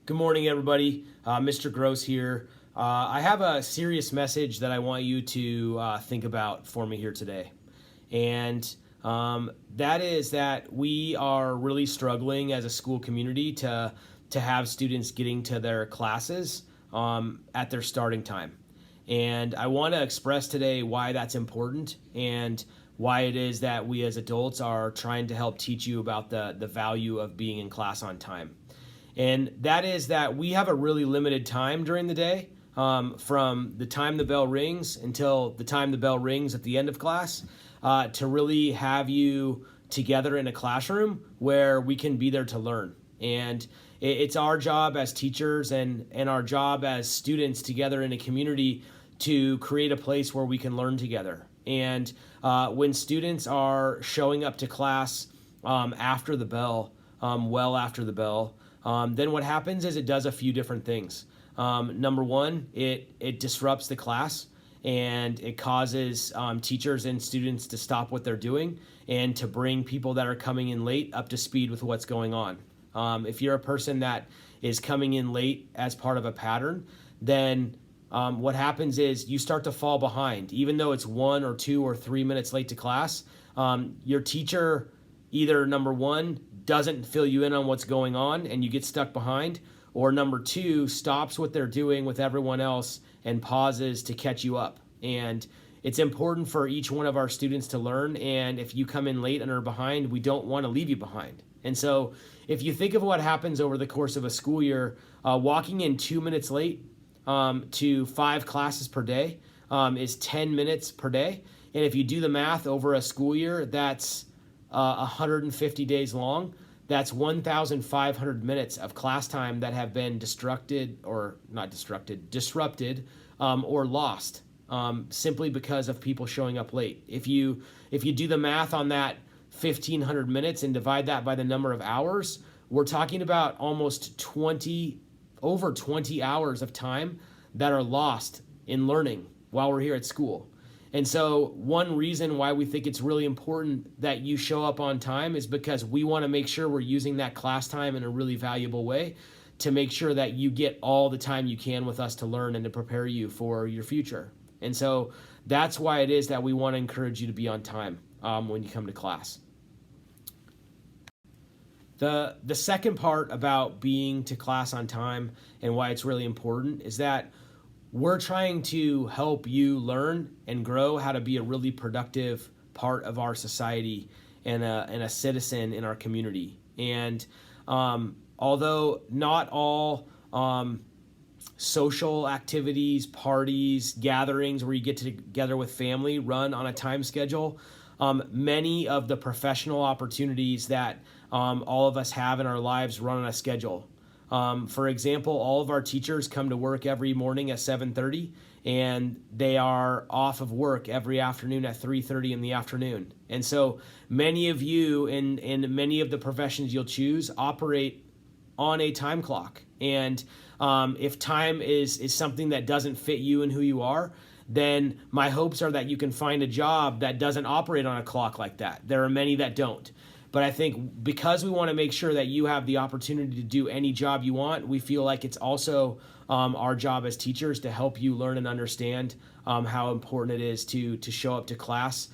Good morning, everybody. Mr. Gross here. I have a serious message that I want you to think about for me here today. And that is that we are really struggling as a school community to have students getting to their classes at their starting time. And I want to express today why that's important and why it is that we as adults are trying to help teach you about the value of being in class on time. And that is that we have a really limited time during the day, from the time the bell rings until the time the bell rings at the end of class, to really have you together in a classroom where we can be there to learn. And it's our job as teachers and our job as students together in a community to create a place where we can learn together. And when students are showing up to class after the bell, well after the bell, then what happens is it does a few different things. Number one, it disrupts the class and it causes teachers and students to stop what they're doing and to bring people that are coming in late up to speed with what's going on. If you're a person that is coming in late as part of a pattern, then what happens is you start to fall behind. Even though it's 1 or 2 or 3 minutes late to class, your teacher either, number one, doesn't fill you in on what's going on and you get stuck behind, or number two, stops what they're doing with everyone else and pauses to catch you up. And it's important for each one of our students to learn, and if you come in late and are behind, we don't want to leave you behind. And so if you think of what happens over the course of a school year, walking in 2 minutes late to 5 classes per day is 10 minutes per day. And if you do the math over a school year, that's 150 days long. That's 1,500 minutes of class time that have been disrupted or lost simply because of people showing up late. If you do the math on that 1,500 minutes and divide that by the number of hours, we're talking about almost over 20 hours of time that are lost in learning while we're here at school. And so one reason why we think it's really important that you show up on time is because we want to make sure we're using that class time in a really valuable way to make sure that you get all the time you can with us to learn and to prepare you for your future. And so that's why it is that we want to encourage you to be on time when you come to class. The second part about being to class on time and why it's really important is that we're trying to help you learn and grow how to be a really productive part of our society and a citizen in our community. And although not all social activities, parties, gatherings where you get together with family run on a time schedule, many of the professional opportunities that all of us have in our lives run on a schedule. For example, all of our teachers come to work every morning at 7:30, and they are off of work every afternoon at 3:30 in the afternoon. And so many of you in many of the professions you'll choose operate on a time clock. And if time is something that doesn't fit you and who you are, then my hopes are that you can find a job that doesn't operate on a clock like that. There are many that don't. But I think because we want to make sure that you have the opportunity to do any job you want, we feel like it's also our job as teachers to help you learn and understand how important it is to show up to class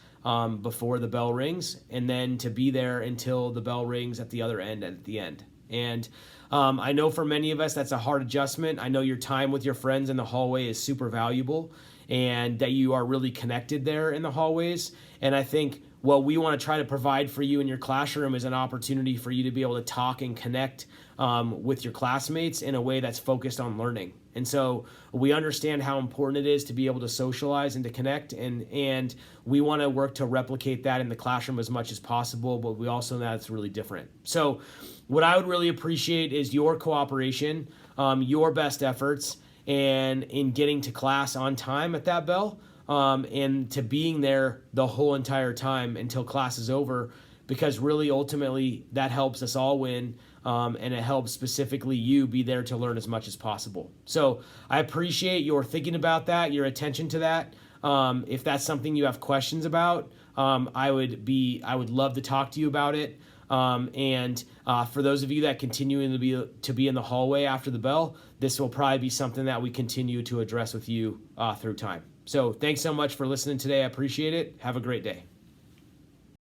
before the bell rings and then to be there until the bell rings at the other end at the end. And I know for many of us that's a hard adjustment. I know your time with your friends in the hallway is super valuable and that you are really connected there in the hallways. And I think what we want to try to provide for you in your classroom is an opportunity for you to be able to talk and connect with your classmates in a way that's focused on learning. And so we understand how important it is to be able to socialize and to connect, and we want to work to replicate that in the classroom as much as possible, but we also know that it's really different. So what I would really appreciate is your cooperation, your best efforts, and in getting to class on time at that bell, and to being there the whole entire time until class is over, because really ultimately that helps us all win, and it helps specifically you be there to learn as much as possible. So I appreciate your thinking about that, your attention to that. If that's something you have questions about, I would love to talk to you about it. And for those of you that continue to be in the hallway after the bell, this will probably be something that we continue to address with you through time. So thanks so much for listening today. I appreciate it. Have a great day.